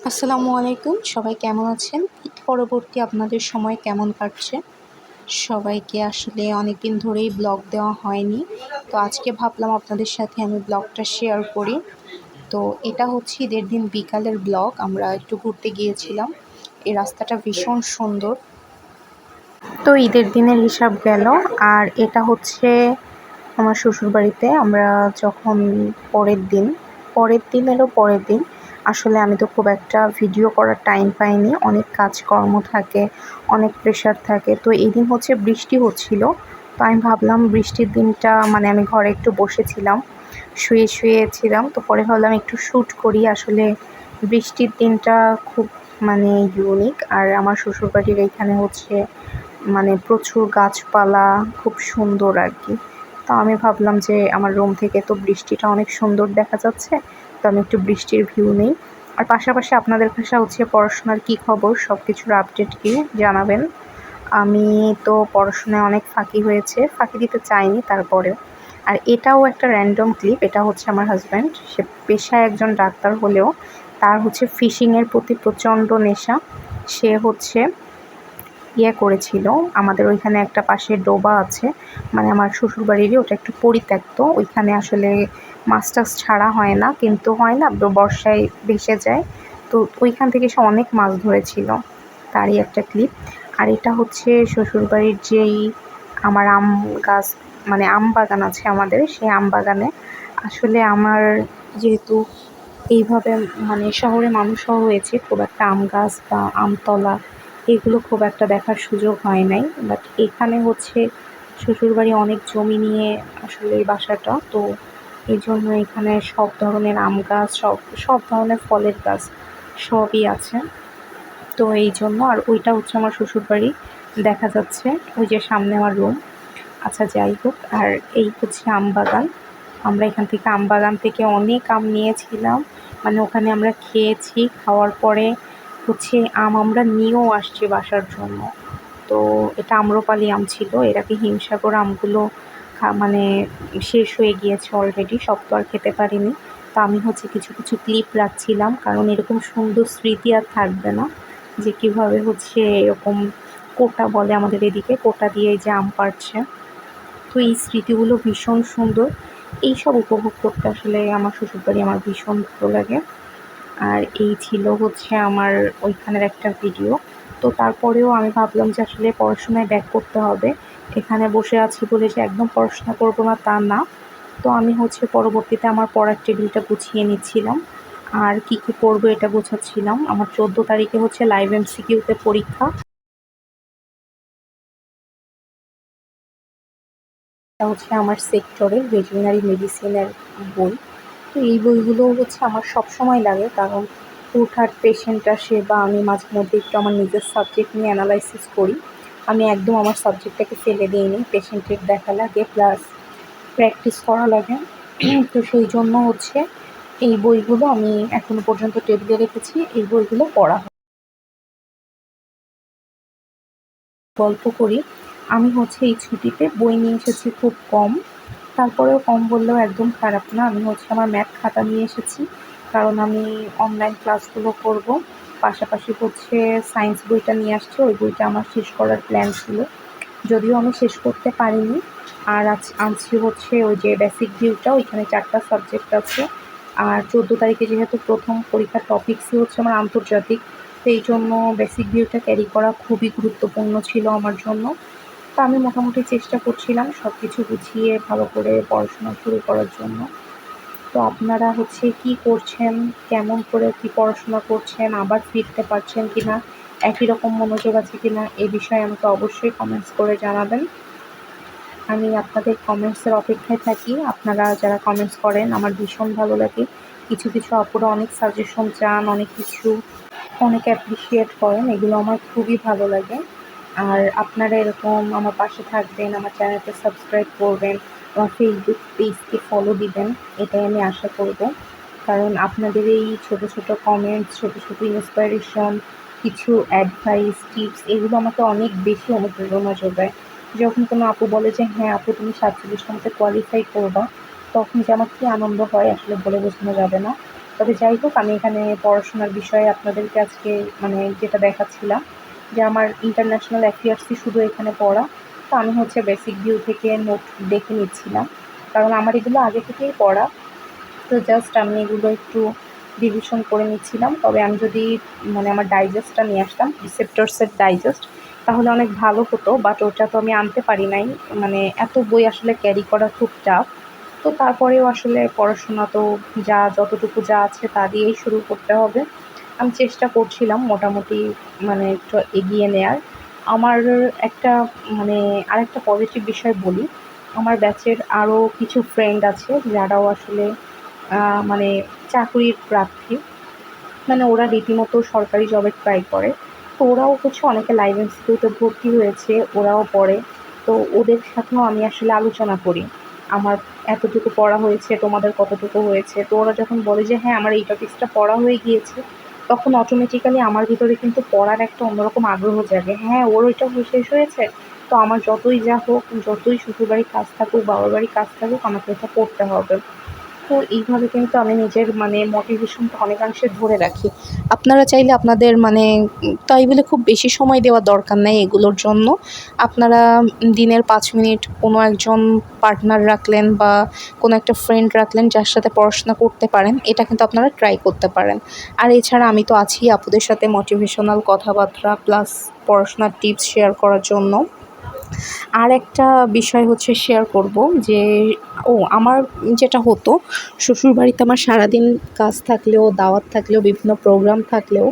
আসসালামু আলাইকুম, সবাই কেমন আছেন? ঈদ পরবর্তী আপনাদের সময় কেমন কাটছে? সবাইকে আসলে অনেকদিন ধরেই ব্লগ দেওয়া হয়নি। তো আজকে ভাবলাম আপনাদের সাথে আমি ব্লগটা শেয়ার করি। তো এটা হচ্ছে ঈদের দিন বিকালের ব্লগ। আমরা একটু ঘুরতে গিয়েছিলাম। এই রাস্তাটা ভীষণ সুন্দর। তো ঈদের দিনের হিসাব গেল। আর এটা হচ্ছে আমার শ্বশুরবাড়িতে আমরা যখন পরের দিন আসলে আমি তো খুব একটা ভিডিও করার টাইম পাইনি, অনেক কাজকর্ম থাকে, অনেক প্রেশার থাকে। তো এই দিন হচ্ছে বৃষ্টি হচ্ছিল। তো আমি ভাবলাম বৃষ্টির দিনটা মানে আমি ঘরে একটু বসেছিলাম, শুয়েছিলাম। তো পরে ভাবলাম একটু শ্যুট করি। আসলে বৃষ্টির দিনটা খুব মানে ইউনিক। আর আমার শ্বশুরবাড়ির এইখানে হচ্ছে মানে প্রচুর গাছপালা, খুব সুন্দর আর কি। তো আমি ভাবলাম যে আমার রুম থেকে তো বৃষ্টিটা অনেক সুন্দর দেখা যাচ্ছে, তো আমি একটু বৃষ্টির ভিউ নেই। আর পাশাপাশি আপনাদের কাছে হচ্ছে পড়াশোনার কী খবর, সব কিছুর আপডেট কি জানাবেন। আমি তো পড়াশোনায় অনেক ফাঁকি দিতে চাইনি তারপরেও। আর এটাও একটা র্যান্ডম ক্লিপ। এটা হচ্ছে আমার হাজব্যান্ড, সে পেশায় একজন ডাক্তার হলেও তার হচ্ছে ফিশিংয়ের প্রতি প্রচণ্ড নেশা। সে হচ্ছে করেছিল, আমাদের ওইখানে একটা পাশে ডোবা আছে, মানে আমার শ্বশুরবাড়িরই, ওটা একটু পরিত্যক্ত। ওইখানে আসলে মাছ টাছ ছাড়া হয় না, কিন্তু হয় না বর্ষায় ভেসে যায়। তো ওইখান থেকে সে অনেক মাছ ধরেছিল, তারই একটা ক্লিপ। আর এটা হচ্ছে শ্বশুরবাড়ির যেই আমার আম গাছ, মানে আম বাগান আছে আমাদের, সেই আম বাগানে আসলে আমার যেহেতু এইভাবে মানে শহরে মানুষ হওয়া হয়েছে, খুব একটা আম গাছ বা আমতলা এগুলো খুব একটা দেখার সুযোগ হয় নাই। বাট এখানে হচ্ছে শ্বশুরবাড়ি অনেক জমি নিয়ে আসলে এই বাসাটা, তো এই জন্য এখানে সব ধরনের আম গাছ, সব ধরনের ফলের গাছ সবই আছে। তো এই জন্য, আর ওইটা হচ্ছে আমার শ্বশুরবাড়ি, দেখা যাচ্ছে ওই যে সামনে আমার রুম। আচ্ছা, যাই হোক। আর এই হচ্ছে আম বাগান। আমরা এখান থেকে আম বাগান থেকে অনেক আম নিয়েছিলাম, মানে ওখানে আমরা খেয়েছি। খাওয়ার পরে হচ্ছে আমরা নিয়েও আসছি বাসার জন্য। তো এটা আম্রপালি আম ছিল, এর আগে হিমসাগর আমগুলো মানে শেষ হয়ে গিয়েছে অলরেডি, সব তো আর খেতে পারিনি। তো আমি হচ্ছে কিছু কিছু ক্লিপ রাখছিলাম, কারণ এরকম সুন্দর স্মৃতি আর থাকবে না যে কীভাবে হচ্ছে এরকম কোটা বলে আমাদের এদিকে, কোটা দিয়ে যে আম পাড়ছে। তো এই স্মৃতিগুলো ভীষণ সুন্দর। এইসব উপভোগ করতে আসলে আমার শ্বশুরবাড়ি আমার ভীষণ ভালো লাগে। আর এই ছিল হচ্ছে আমার ওইখানের একটা ভিডিও। তো তারপরেও আমি ভাবলাম যে আসলে পড়াশোনায় ব্যাক করতে হবে। এখানে বসে আছি বলে যে একদম পড়াশোনা করব না তা না। তো আমি হচ্ছে পরবর্তীতে আমার পড়ার টেবিলটা গুছিয়ে নিচ্ছিলাম, আর কি কি পড়বো এটা গোছাচ্ছিলাম। আমার 14 তারিখে হচ্ছে লাইভ এমসিকিউতে পরীক্ষা। এটা হচ্ছে আমার সেক্টরের ভেটেরিনারি মেডিসিনের বই। তো এই বইগুলো হচ্ছে আমার সবসময় লাগে, কারণ হুটহাট পেশেন্ট আসে বা আমি মাঝে মধ্যে একটু আমার নিজের সাবজেক্ট নিয়ে অ্যানালাইসিস করি। আমি একদম আমার সাবজেক্টটাকে ফেলে দিইনি, পেশেন্টের দেখা লাগে প্লাস প্র্যাকটিস করা লাগে। তো সেই জন্য হচ্ছে এই বইগুলো আমি এখনো পর্যন্ত টেবিলে রেখেছি, এই বইগুলো পড়া হয়। গল্প করি, আমি হচ্ছে এই ছুটিতে বই নিয়ে এসেছি খুব কম। তারপরেও কম বললেও একদম খারাপ না। আমি হচ্ছে আমার ম্যাথ খাতা নিয়ে এসেছি, কারণ আমি অনলাইন ক্লাসগুলো করব। পাশাপাশি হচ্ছে সায়েন্স বইটা নিয়ে আসছি, ওই বইটা আমার শেষ করার প্ল্যান ছিল, যদিও আমি শেষ করতে পারিনি। আর আনছি হচ্ছে ওই যে বেসিক ভিউটা, ওইখানে 4টা সাবজেক্ট আছে। আর 14 তারিখে যেহেতু প্রথম পরীক্ষার টপিকসই হচ্ছে আমার আন্তর্জাতিক, তো এই জন্য বেসিক ভিউটা ক্যারি করা খুবই গুরুত্বপূর্ণ ছিল আমার জন্য। তো আমি মোটামুটি চেষ্টা করছিলাম সব কিছু গুছিয়ে ভালো করে পড়াশোনা শুরু করার জন্য। তো আপনারা হচ্ছে কি করছেন, কেমন করে কি পড়াশোনা করছেন, আবার ফিরতে পারছেন কিনা, একই রকম মনোযোগ আছে কিনা, এ বিষয়ে আমাকে অবশ্যই কমেন্টস করে জানাবেন। আমি আপনাদের কমেন্টসের অপেক্ষায় থাকি। আপনারা যারা কমেন্টস করেন আমার ভীষণ ভালো লাগে। কিছু কিছু আপুরা অনেক সাজেশন চান, অনেক কিছু অনেক অ্যাপ্রিসিয়েট করেন, এগুলো আমার খুবই ভালো লাগে। আর আপনারা এরকম আমার পাশে থাকবেন, আমার চ্যানেলটা সাবস্ক্রাইব করবেন, আমার ফেসবুক পেজকে ফলো দিবেন, এটাই আমি আশা করব। কারণ আপনাদের এই ছোট ছোট কমেন্টস, ছোট ছোট ইন্সপিরেশন, কিছু অ্যাডভাইস, টিপস, এগুলো আমাকে অনেক বেশি অনুপ্রেরণা যোগায়। যখন কোনো আপু বলে যে হ্যাঁ আপু তুমি 47টার মধ্যে কোয়ালিফাই করবা, তখন যে আমার কী আনন্দ হয় আসলে বলে বোঝানো যাবে না। তো তবে যাই হোক, আমি এখানে পড়াশোনার বিষয়ে আপনাদেরকে আজকে মানে যেটা দেখাচ্ছিলাম যে আমার ইন্টারন্যাশনাল অ্যাফেয়ার্সই শুধু এখানে পড়া। তো আমি হচ্ছে বেসিক ভিউ থেকে নোট দেখে নিচ্ছিলাম, কারণ আমার এগুলো আগে থেকেই পড়া। তো জাস্ট আমি এগুলো একটু রিভিশন করে নিচ্ছিলাম। তবে আমি যদি মানে আমার ডাইজেস্টটা নিয়ে আসতাম, প্রিসেপ্টরসের ডাইজেস্ট, তাহলে অনেক ভালো হতো, বাট ওটা তো আমি আনতে পারি নাই। মানে এত বই আসলে ক্যারি করা খুব টাফ। তো তারপরেও আসলে পড়াশোনা তো যতটুকু যা আছে তা দিয়েই শুরু করতে হবে। আমি চেষ্টা করছিলাম মোটামুটি মানে একটু এগিয়ে নেয়ার। আমার একটা মানে আরেকটা পজিটিভ বিষয় বলি, আমার ব্যাচের আরও কিছু ফ্রেন্ড আছে যারাও আসলে মানে চাকরির প্রার্থী। মানে ওরা রীতিমতো সরকারি জবে ট্রাই করে। তো ওরাও হচ্ছে অনেকে লাইভ ইনস্টিটিউটে ভর্তি হয়েছে, ওরাও পড়ে। তো ওদের সাথেও আমি আসলে আলোচনা করি। আমার এতটুকু পড়া হয়েছে, তোমাদের কতটুকু হয়েছে? তো ওরা যখন বলে যে হ্যাঁ, আমার এই টপিকসটা পড়া হয়ে গিয়েছে, তখন অটোমেটিক্যালি আমার ভিতরে কিন্তু পড়ার একটা অন্যরকম আগ্রহ জাগে। হ্যাঁ, ওর ওইটা শেষ হয়েছে, তো আমার যতই যা হোক, যতই শ্বশুরবাড়ির কাজ থাকুক, বাবার বাড়ির কাজ থাকুক, আমাকে এটা পড়তে হবে। তো এইভাবে কিন্তু আমি নিজের মানে মোটিভেশনটা অনেকাংশে ধরে রাখি। আপনারা চাইলে আপনাদের মানে তাই বলে খুব বেশি সময় দেওয়ার দরকার নাই এগুলোর জন্য। আপনারা দিনের ৫ মিনিট কোনো একজন পার্টনার রাখলেন বা কোনো একটা ফ্রেন্ড রাখলেন যার সাথে পড়াশোনা করতে পারেন। এটা কিন্তু আপনারা ট্রাই করতে পারেন। আর এছাড়া আমি তো আছি আপুদের সাথে মোটিভেশনাল কথাবার্তা প্লাস পড়াশোনার টিপস শেয়ার করার জন্য। আর একটা বিষয় হচ্ছে শেয়ার করব যে আমার যেটা হতো, শ্বশুরবাড়িতে আমার সারাদিন কাজ থাকলেও, দাওয়াত থাকলেও, বিভিন্ন প্রোগ্রাম থাকলেও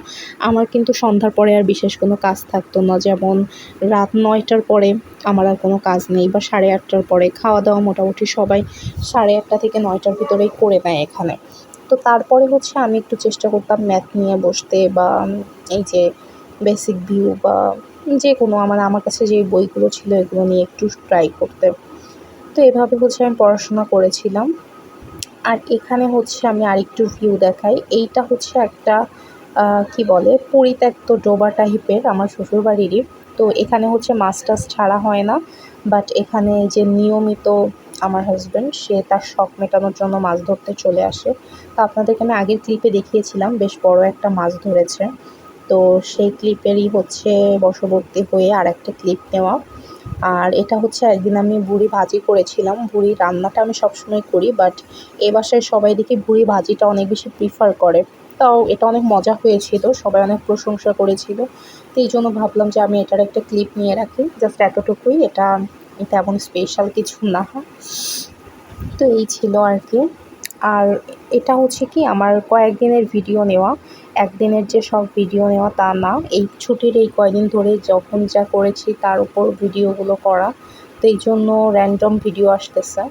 আমার কিন্তু সন্ধ্যার পরে আর বিশেষ কোনো কাজ থাকতো না। যেমন রাত ৯টার পরে আমার আর কোনো কাজ নেই, বা 8:30টার পরে খাওয়া দাওয়া মোটামুটি সবাই 8:30 থেকে 9টার ভিতরেই করে নেয় এখানে। তো তারপরে হচ্ছে আমি একটু চেষ্টা করতাম ম্যাথ নিয়ে বসতে, বা এই যে বেসিক ভিউ বা যে কোনো আমার কাছে যে বইগুলো ছিল এগুলো নিয়ে একটু ট্রাই করতে। তো এভাবে হচ্ছে আমি পড়াশোনা করেছিলাম। আর এখানে হচ্ছে আমি আরেকটু ভিউ দেখাই। এইটা হচ্ছে একটা কি বলে, পরিত্যক্ত ডোবা টাইপের আমার শ্বশুরবাড়িরই। তো এখানে হচ্ছে মাছ টাছ ছাড়া হয় না, বাট এখানে যে নিয়মিত আমার হাজব্যান্ড সে তার শখ মেটানোর জন্য মাছ ধরতে চলে আসে। তো আপনাদেরকে আমি আগের ক্লিপে দেখিয়েছিলাম বেশ বড় একটা মাছ ধরেছে। তো সেই ক্লিপেরই হচ্ছে বশবর্তী হয়ে আরেকটা ক্লিপ নেওয়া। আর এটা হচ্ছে একদিন আমি ভুঁড়ি ভাজি করেছিলাম। ভুঁড়ি রান্নাটা আমি সবসময় করি, বাট এ বাসায় সবাই দেখি ভুঁড়ি ভাজিটা অনেক বেশি প্রিফার করে। তাও এটা অনেক মজা হয়েছিল, সবাই অনেক প্রশংসা করেছিল। তো এই জন্য ভাবলাম যে আমি এটার একটা ক্লিপ নিয়ে রাখি, জাস্ট এতটুকুই। এটা তেমন স্পেশাল কিছু না। তো এই ছিল আর কি। আর এটা হচ্ছে কি আমার কয়েকদিনের ভিডিও নেওয়া, একদিনের যে সব ভিডিও নেওয়া তা না। এই ছুটির এই কয়দিন ধরে যখন যা করেছি তার উপর ভিডিওগুলো করা। তো এই জন্য র্যান্ডম ভিডিও আসতেছে।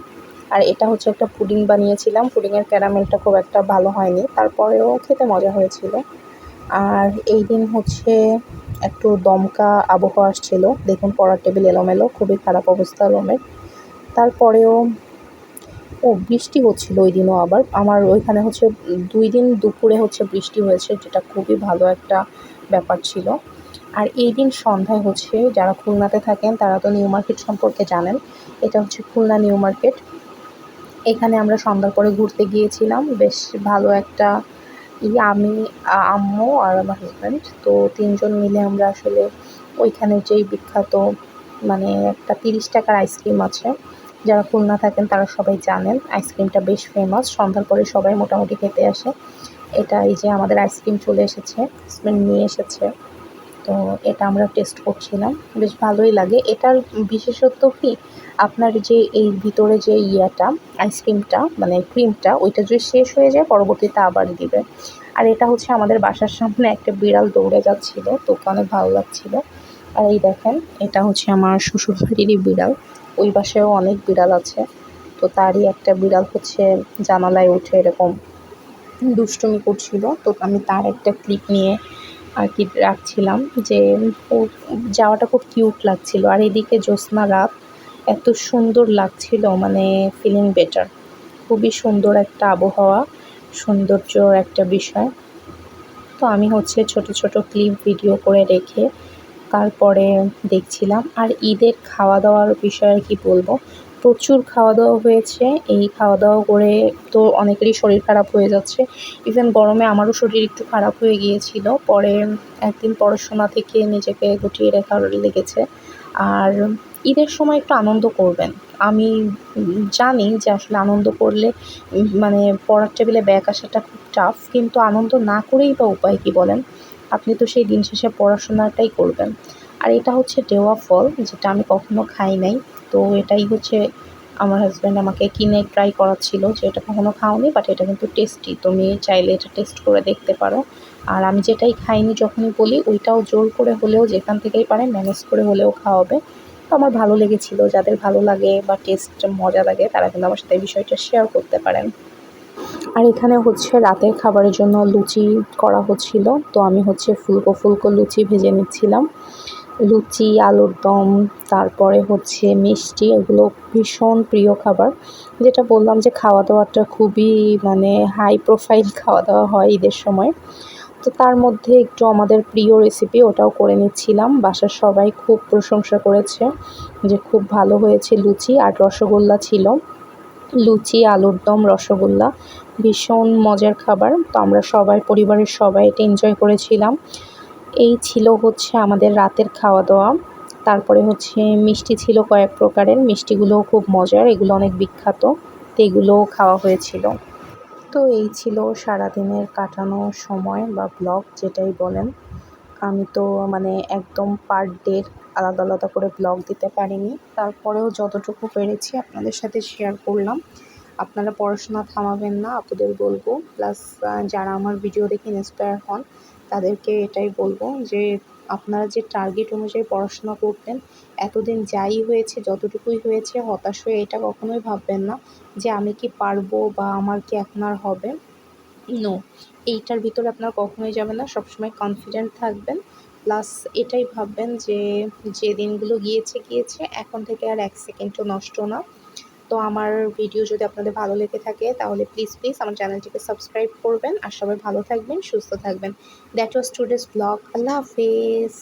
আর এটা হচ্ছে একটা পুডিং বানিয়েছিলাম, পুডিংয়ের ক্যারামেলটা খুব একটা ভালো হয়নি, তারপরেও খেতে মজা হয়েছিল। আর এই দিন হচ্ছে একটু দমকা আবহাওয়া আসছিল, দেখুন পড়ার টেবিল এলোমেলো, খুবই খারাপ অবস্থা রুমের। তারপরেও বৃষ্টি হচ্ছিল ওই দিনও। আবার আমার ওইখানে হচ্ছে 2 দিন দুপুরে হচ্ছে বৃষ্টি হয়েছে, যেটা খুবই ভালো একটা ব্যাপার ছিল। আর এই দিন সন্ধ্যায় হচ্ছে, যারা খুলনাতে থাকেন তারা তো নিউ মার্কেট সম্পর্কে জানেন। এটা হচ্ছে খুলনা নিউ মার্কেট। এখানে আমরা সন্ধ্যার পরে ঘুরতে গিয়েছিলাম। বেশ ভালো একটা আমি, আম্মু আর আমার হাজব্যান্ড, তো 3 জন মিলে আমরা আসলে ওইখানের যেই বিখ্যাত মানে একটা 30 টাকার আইসক্রিম আছে, যারা খুলনা থাকেন তারা সবাই জানেন আইসক্রিমটা বেশ ফেমাস। সন্ধ্যার পরে সবাই মোটামুটি খেতে আসে। এটা এই যে আমাদের আইসক্রিম চলে এসেছে, হাজব্যান্ড নিয়ে এসেছে। তো এটা আমরা টেস্ট করছিলাম, বেশ ভালোই লাগে। এটার বিশেষত্ব কি, আপনার যে এই ভিতরে যে আইসক্রিমটা মানে ক্রিমটা, ওইটা যদি শেষ হয়ে যায় পরবর্তীতে আবার দিবে। আর এটা হচ্ছে আমাদের বাসার সামনে একটা বিড়াল দৌড়ে যাচ্ছিল, তো ওকে অনেক ভালো লাগছিল। আর এই দেখেন, এটা হচ্ছে আমার শ্বশুরবাড়িরই বিড়াল। ওই বাসায়ও অনেক বিড়াল আছে, তো তারই একটা বিড়াল হচ্ছে জানালায় উঠে এরকম দুষ্টুমি করছিল। তো আমি তার একটা ক্লিপ নিয়ে আর কি রাখছিলাম, যে ওর যাওয়াটা খুব কিউট লাগছিল। আর এদিকে জ্যোৎস্না রাত, এত সুন্দর লাগছিল, মানে ফিলিং বেটার। খুবই সুন্দর একটা আবহাওয়া, সৌন্দর্যর একটা বিষয়। তো আমি হচ্ছে ছোট ছোট ক্লিপ ভিডিও করে রেখে তারপরে দেখছিলাম। আর ঈদের খাওয়া দাওয়ার বিষয়ে কি বলবো, প্রচুর খাওয়া দাওয়া হয়েছে। এই খাওয়া দাওয়া করে তো অনেকেরই শরীর খারাপ হয়ে যাচ্ছে। ইভেন গরমে আমারও শরীর একটু খারাপ হয়ে গিয়েছিল। পরে একদিন পড়াশোনা থেকে নিজেকে গুটিয়ে রাখার লেগেছে। আর ঈদের সময় একটু আনন্দ করবেন। আমি জানি যে আসলে আনন্দ করলে মানে পড়ার টেবিলে ব্যাক আসাটা খুব টাফ, কিন্তু আনন্দ না করেই বা উপায় কী বলেন? আপনি তো সেই দিন শেষে পড়াশোনাটাই করবেন। আর এটা হচ্ছে ডেওয়া ফল, যেটা আমি কখনো খাই নাই। তো এটাই হচ্ছে আমার হাসব্যান্ড আমাকে কিনে ট্রাই করাচ্ছিল যে এটা কখনো খাওনি, বাট এটা কিন্তু টেস্টি, তুমি চাইলে এটা টেস্ট করে দেখতে পারো। আর আমি যেটাই খাইনি যখনই বলি ওইটাও জোর করে হলেও যেখান থেকেই পারে ম্যানেজ করে হলেও খাওয়াবে। তো আমার ভালো লেগেছিল। যাদের ভালো লাগে বা টেস্ট মজা লাগে তারা কিন্তু আমার সাথে এই বিষয়টা শেয়ার করতে পারেন। আর এখানে হচ্ছে রাতের খাবারের জন্য লুচি করা হচ্ছিল। তো আমি হচ্ছে ফুলকো ফুলকো লুচি ভেজে নিচ্ছিলাম। লুচি, আলুর দম, তারপরে হচ্ছে মিষ্টি, এগুলো ভীষণ প্রিয় খাবার। যেটা বললাম যে খাওয়া দাওয়াটা খুবই মানে হাই প্রোফাইল খাওয়া দাওয়া হয় ঈদের সময়। তো তার মধ্যে একটু আমাদের প্রিয় রেসিপি ওটাও করে নিচ্ছিলাম। বাসার সবাই খুব প্রশংসা করেছে যে খুব ভালো হয়েছে লুচি, আর রসগোল্লা ছিল। লুচি, আলুর দম, রসগোল্লা ভীষণ মজার খাবার। তো আমরা সবাই, পরিবারের সবাই এটা এনজয় করেছিলাম। এই ছিল হচ্ছে আমাদের রাতের খাওয়া দাওয়া। তারপরে হচ্ছে মিষ্টি ছিল কয়েক প্রকারের, মিষ্টিগুলোও খুব মজার, এগুলো অনেক বিখ্যাত। তো এগুলোও খাওয়া হয়েছিল। তো এই ছিল সারাদিনের কাটানো সময় বা ব্লগ যেটাই বলেন। আমি তো মানে একদম পার ডের আলাদা আলাদা করে ব্লগ দিতে পারিনি, তারপরেও যতটুকু পেরেছি আপনাদের সাথে শেয়ার করলাম। আপনারা পড়াশোনা থামাবেন না, আপুদের বলবো। প্লাস যারা আমার ভিডিও দেখে ইন্সপায়ার হন তাদেরকে এটাই বলবো যে আপনারা যে টার্গেট অনুযায়ী পড়াশোনা করতেন, এতদিন যাই হয়েছে, যতটুকুই হয়েছে, হতাশ হয়ে এটা কখনোই ভাববেন না যে আমি কি পারবো বা আমার কি এখন আর হবে। নো, এইটার ভিতরে আপনারা কখনোই যাবেন না। সবসময় কনফিডেন্ট থাকবেন। প্লাস এটাই ভাববেন যে যে দিনগুলো গিয়েছে গিয়েছে, এখন থেকে আর এক সেকেন্ডও নষ্ট না। তো আমার ভিডিও যদি আপনাদের ভালো লেগে থাকে তাহলে প্লিজ প্লিজ আমার চ্যানেলটিকে সাবস্ক্রাইব করবেন। আর সবাই ভালো থাকবেন, সুস্থ থাকবেন। That was today's blog. আল্লাহ হাফেজ।